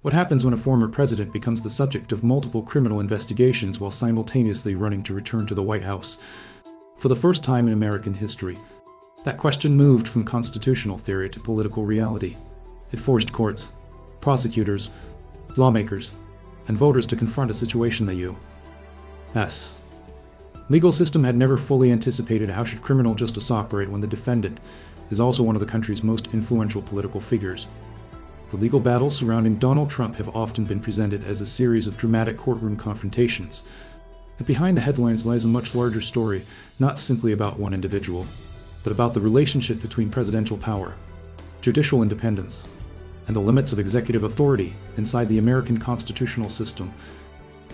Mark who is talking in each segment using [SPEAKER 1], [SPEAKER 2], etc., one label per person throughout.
[SPEAKER 1] What happens when a former president becomes the subject of multiple criminal investigations while simultaneously running to return to the White House? For the first time in American history, that question moved from constitutional theory to political reality. It forced courts, prosecutors, lawmakers, and voters to confront a situation the U.S. legal system had never fully anticipated. How should criminal justice operate when the defendant is also one of the country's most influential political figures? The legal battles surrounding Donald Trump have often been presented as a series of dramatic courtroom confrontations. But behind the headlines lies a much larger story, not simply about one individual, but about the relationship between presidential power, judicial independence, and the limits of executive authority inside the American constitutional system.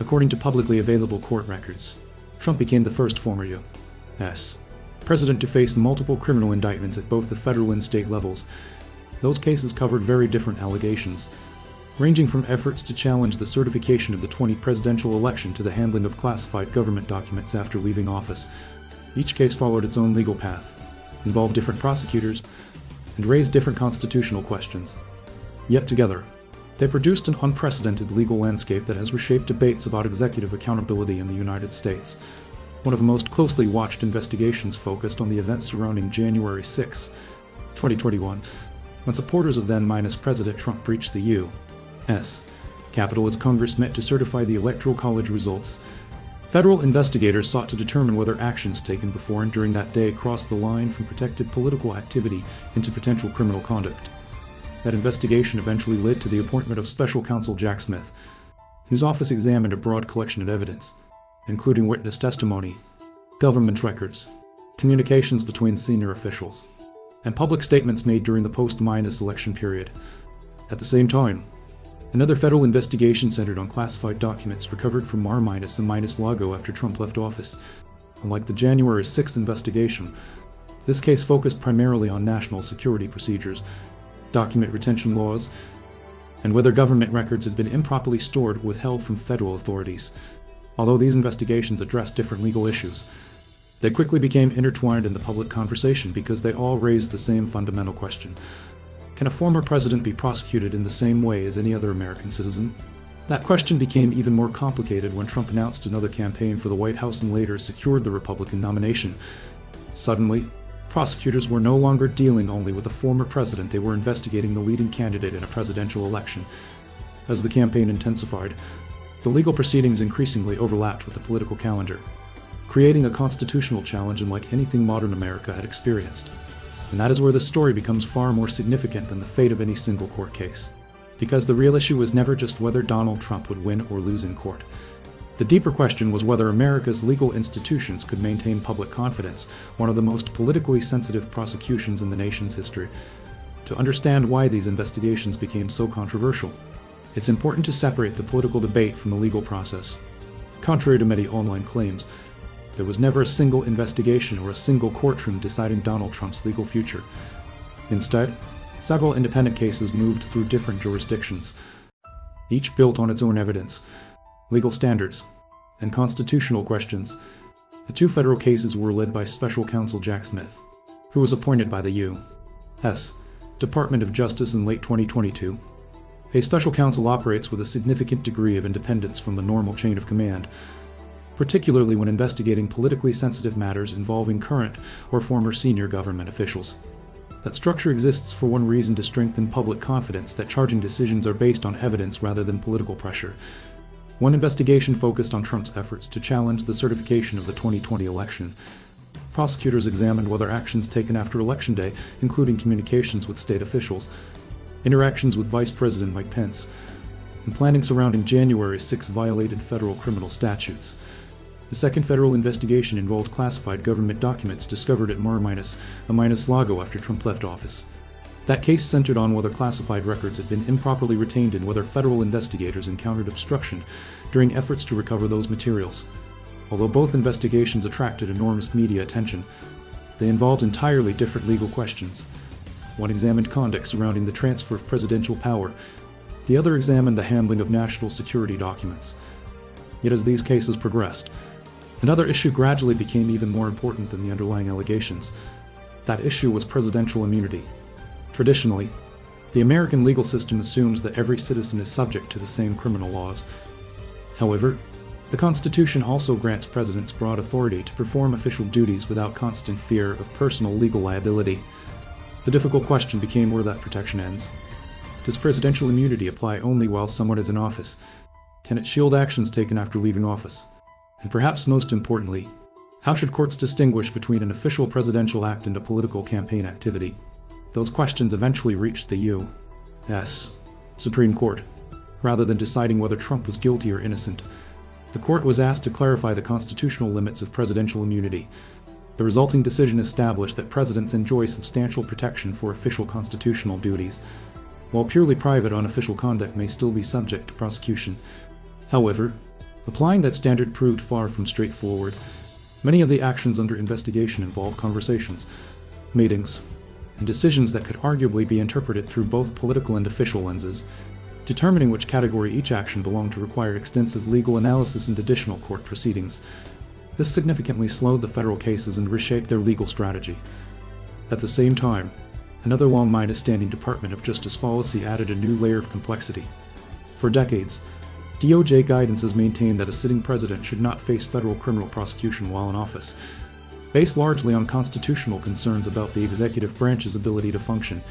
[SPEAKER 1] According to publicly available court records, Trump became the first former U.S. president to face multiple criminal indictments at both the federal and state levels. Those cases covered very different allegations, ranging from efforts to challenge the certification of the 2020 presidential election to the handling of classified government documents after leaving office. Each case followed its own legal path, involved different prosecutors, and raised different constitutional questions. Yet together, they produced an unprecedented legal landscape that has reshaped debates about executive accountability in the United States. One of the most closely watched investigations focused on the events surrounding January 6, 2021, when supporters of then-President Trump breached the U.S. Capitol as Congress met to certify the Electoral College results. Federal investigators sought to determine whether actions taken before and during that day crossed the line from protected political activity into potential criminal conduct. That investigation eventually led to the appointment of Special Counsel Jack Smith, whose office examined a broad collection of evidence, including witness testimony, government records, communications between senior officials, and public statements made during the post-election period. At the same time, another federal investigation centered on classified documents recovered from and Lago after Trump left office. Unlike the January 6th investigation, this case focused primarily on national security procedures, document retention laws, and whether government records had been improperly stored or withheld from federal authorities. Although these investigations addressed different legal issues, they quickly became intertwined in the public conversation because they all raised the same fundamental question. Can a former president be prosecuted in the same way as any other American citizen? That question became even more complicated when Trump announced another campaign for the White House and later secured the Republican nomination. Suddenly, prosecutors were no longer dealing only with a former president, they were investigating the leading candidate in a presidential election. As the campaign intensified, the legal proceedings increasingly overlapped with the political calendar, creating a constitutional challenge unlike anything modern America had experienced. And that is where the story becomes far more significant than the fate of any single court case. Because the real issue was never just whether Donald Trump would win or lose in court. The deeper question was whether America's legal institutions could maintain public confidence, one of the most politically sensitive prosecutions in the nation's history. To understand why these investigations became so controversial, it's important to separate the political debate from the legal process. Contrary to many online claims, there was never a single investigation or a single courtroom deciding Donald Trump's legal future. Instead, several independent cases moved through different jurisdictions, each built on its own evidence, legal standards, and constitutional questions. The two federal cases were led by Special Counsel Jack Smith, who was appointed by the U.S. Department of Justice in late 2022. A special counsel operates with a significant degree of independence from the normal chain of command, particularly when investigating politically sensitive matters involving current or former senior government officials. That structure exists for one reason: to strengthen public confidence that charging decisions are based on evidence rather than political pressure. One investigation focused on Trump's efforts to challenge the certification of the 2020 election. Prosecutors examined whether actions taken after Election Day, including communications with state officials, interactions with Vice President Mike Pence, and planning surrounding January 6 violated federal criminal statutes. The second federal investigation involved classified government documents discovered at Mar-a-Lago after Trump left office. That case centered on whether classified records had been improperly retained and whether federal investigators encountered obstruction during efforts to recover those materials. Although both investigations attracted enormous media attention, they involved entirely different legal questions. One examined conduct surrounding the transfer of presidential power. The other examined the handling of national security documents. Yet as these cases progressed, another issue gradually became even more important than the underlying allegations. That issue was presidential immunity. Traditionally, The American legal system assumes that every citizen is subject to the same criminal laws. However, the Constitution also grants presidents broad authority to perform official duties without constant fear of personal legal liability. The difficult question became where that protection ends. Does presidential immunity apply only while someone is in office? Can it shield actions taken after leaving office? And perhaps most importantly, how should courts distinguish between an official presidential act and a political campaign activity? Those questions eventually reached the U.S. Supreme Court. Rather than deciding whether Trump was guilty or innocent, the court was asked to clarify the constitutional limits of presidential immunity. The resulting decision established that presidents enjoy substantial protection for official constitutional duties, while purely private unofficial conduct may still be subject to prosecution. However, applying that standard proved far from straightforward. Many of the actions under investigation involve conversations, meetings, and decisions that could arguably be interpreted through both political and official lenses. Determining which category each action belonged to required extensive legal analysis and additional court proceedings. This significantly slowed the federal cases and reshaped their legal strategy. At the same time, another long-minded standing Department of Justice policy added a new layer of complexity. For decades, DOJ guidance has maintained that a sitting president should not face federal criminal prosecution while in office, based largely on constitutional concerns about the executive branch's ability to function.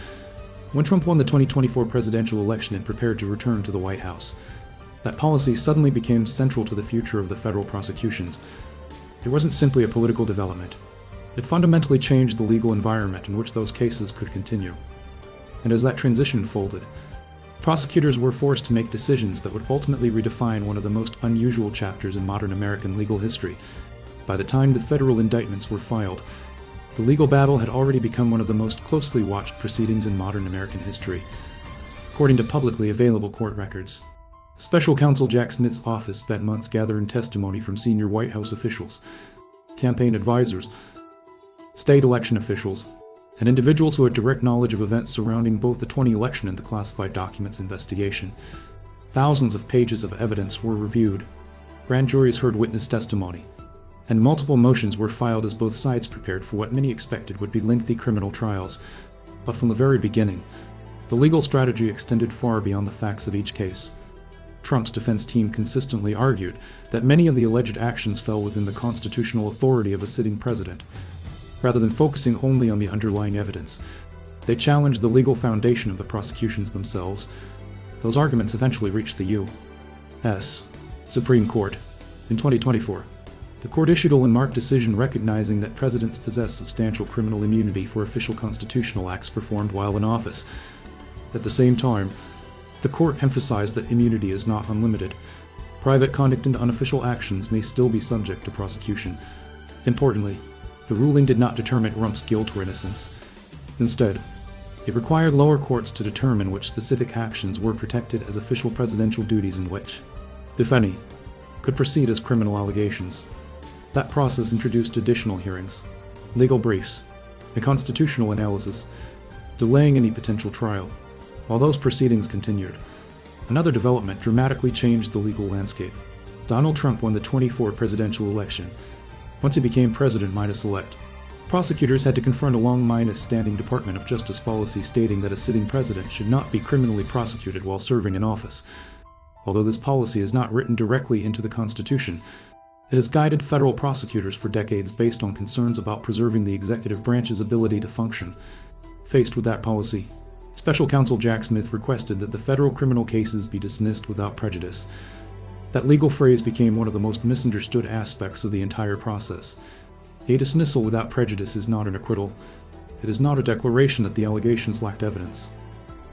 [SPEAKER 1] When Trump won the 2024 presidential election and prepared to return to the White House, that policy suddenly became central to the future of the federal prosecutions. It wasn't simply a political development. It fundamentally changed the legal environment in which those cases could continue. And as that transition unfolded, prosecutors were forced to make decisions that would ultimately redefine one of the most unusual chapters in modern American legal history. By the time the federal indictments were filed, the legal battle had already become one of the most closely watched proceedings in modern American history. According to publicly available court records, Special Counsel Jack Smith's office spent months gathering testimony from senior White House officials, campaign advisors, state election officials, and individuals who had direct knowledge of events surrounding both the 2020 election and the classified documents investigation. Thousands of pages of evidence were reviewed, grand juries heard witness testimony, and multiple motions were filed as both sides prepared for what many expected would be lengthy criminal trials. But from the very beginning, the legal strategy extended far beyond the facts of each case. Trump's defense team consistently argued that many of the alleged actions fell within the constitutional authority of a sitting president. Rather than focusing only on the underlying evidence, they challenged the legal foundation of the prosecutions themselves. Those arguments eventually reached the U.S. Supreme Court. In 2024, the court issued a landmark decision recognizing that presidents possess substantial criminal immunity for official constitutional acts performed while in office. At the same time, the court emphasized that immunity is not unlimited. Private conduct and unofficial actions may still be subject to prosecution. Importantly, the ruling did not determine Trump's guilt or innocence. Instead, it required lower courts to determine which specific actions were protected as official presidential duties and which, if any, could proceed as criminal allegations. That process introduced additional hearings, legal briefs, and constitutional analysis, delaying any potential trial. While those proceedings continued, another development dramatically changed the legal landscape. Donald Trump won the 2024 presidential election. Once he became president-elect, prosecutors had to confront a long-minded standing Department of Justice policy stating that a sitting president should not be criminally prosecuted while serving in office. Although this policy is not written directly into the Constitution, it has guided federal prosecutors for decades based on concerns about preserving the executive branch's ability to function. Faced with that policy, Special Counsel Jack Smith requested that the federal criminal cases be dismissed without prejudice. That legal phrase became one of the most misunderstood aspects of the entire process. A dismissal without prejudice is not an acquittal. It is not a declaration that the allegations lacked evidence.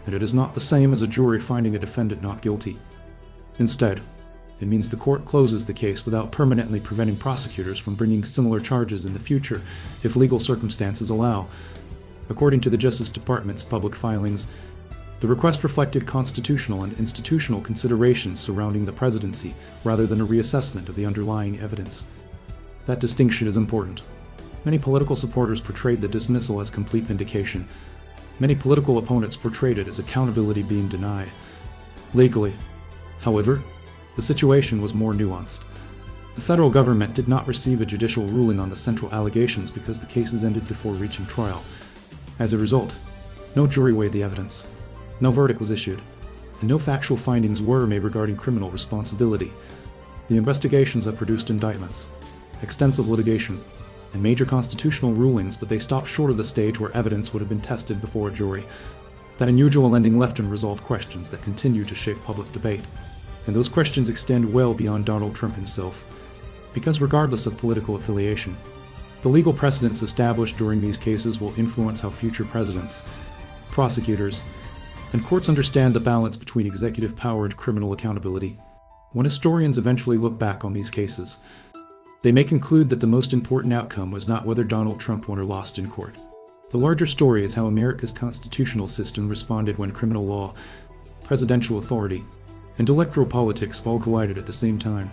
[SPEAKER 1] And it is not the same as a jury finding a defendant not guilty. Instead, it means the court closes the case without permanently preventing prosecutors from bringing similar charges in the future if legal circumstances allow. According to the Justice Department's public filings, the request reflected constitutional and institutional considerations surrounding the presidency rather than a reassessment of the underlying evidence. That distinction is important. Many political supporters portrayed the dismissal as complete vindication. Many political opponents portrayed it as accountability being denied. Legally, however, the situation was more nuanced. The federal government did not receive a judicial ruling on the central allegations because the cases ended before reaching trial. As a result, no jury weighed the evidence. No verdict was issued, and no factual findings were made regarding criminal responsibility. The investigations have produced indictments, extensive litigation, and major constitutional rulings, but they stopped short of the stage where evidence would have been tested before a jury. That unusual ending left unresolved questions that continue to shape public debate, and those questions extend well beyond Donald Trump himself. Because regardless of political affiliation, the legal precedents established during these cases will influence how future presidents, prosecutors, and courts understand the balance between executive power and criminal accountability. When historians eventually look back on these cases, they may conclude that the most important outcome was not whether Donald Trump won or lost in court. The larger story is how America's constitutional system responded when criminal law, presidential authority, and electoral politics all collided at the same time.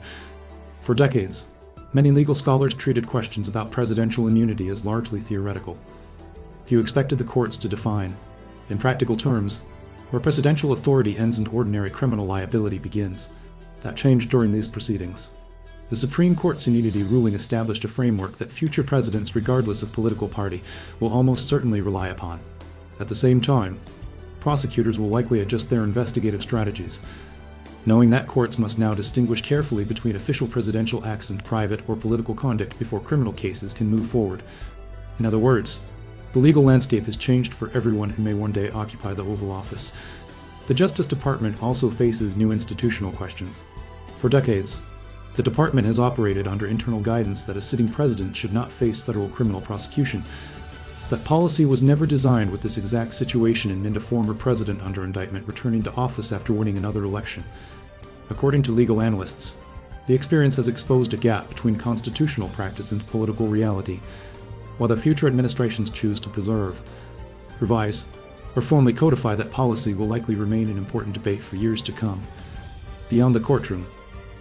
[SPEAKER 1] For decades, many legal scholars treated questions about presidential immunity as largely theoretical. Few expected the courts to define, in practical terms, where presidential authority ends and ordinary criminal liability begins. That changed during these proceedings. The Supreme Court's immunity ruling established a framework that future presidents, regardless of political party, will almost certainly rely upon. At the same time, prosecutors will likely adjust their investigative strategies, knowing that courts must now distinguish carefully between official presidential acts and private or political conduct before criminal cases can move forward. In other words, the legal landscape has changed for everyone who may one day occupy the Oval Office. The Justice Department also faces new institutional questions. For decades, the department has operated under internal guidance that a sitting president should not face federal criminal prosecution. That policy was never designed with this exact situation in mind: a former president under indictment returning to office after winning another election. According to legal analysts, the experience has exposed a gap between constitutional practice and political reality. While the future administrations choose to preserve, revise, or formally codify that policy will likely remain an important debate for years to come. Beyond the courtroom,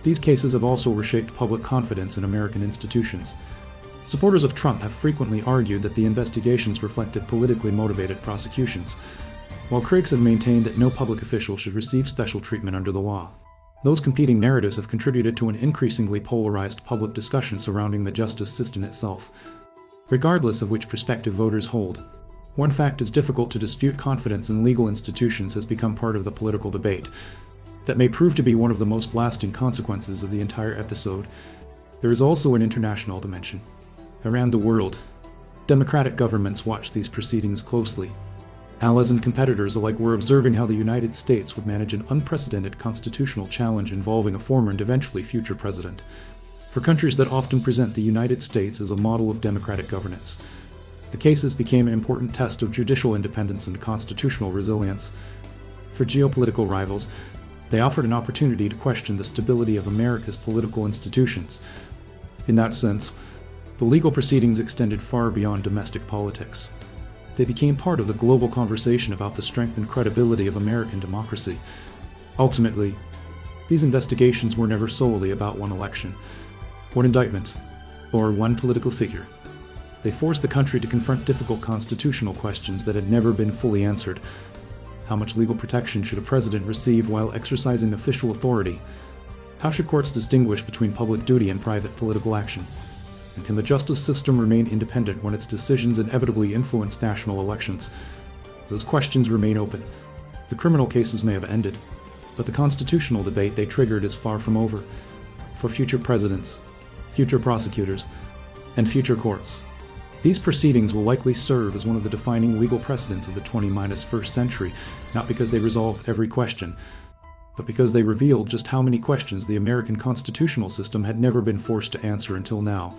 [SPEAKER 1] these cases have also reshaped public confidence in American institutions. Supporters of Trump have frequently argued that the investigations reflected politically motivated prosecutions, while critics have maintained that no public official should receive special treatment under the law. Those competing narratives have contributed to an increasingly polarized public discussion surrounding the justice system itself. Regardless of which perspective voters hold, one fact is difficult to dispute: confidence in legal institutions has become part of the political debate. That may prove to be one of the most lasting consequences of the entire episode. There is also an international dimension. Around the world, democratic governments watch these proceedings closely. Allies and competitors alike were observing how the United States would manage an unprecedented constitutional challenge involving a former and eventually future president. For countries that often present the United States as a model of democratic governance, the cases became an important test of judicial independence and constitutional resilience. For geopolitical rivals, they offered an opportunity to question the stability of America's political institutions. In that sense, the legal proceedings extended far beyond domestic politics. They became part of the global conversation about the strength and credibility of American democracy. Ultimately, these investigations were never solely about one election, one indictment, or one political figure. They forced the country to confront difficult constitutional questions that had never been fully answered. How much legal protection should a president receive while exercising official authority? How should courts distinguish between public duty and private political action? And can the justice system remain independent when its decisions inevitably influence national elections? Those questions remain open. The criminal cases may have ended, but the constitutional debate they triggered is far from over. For future presidents, future prosecutors, and future courts, these proceedings will likely serve as one of the defining legal precedents of the 21st century, not because they resolved every question, but because they revealed just how many questions the American constitutional system had never been forced to answer until now.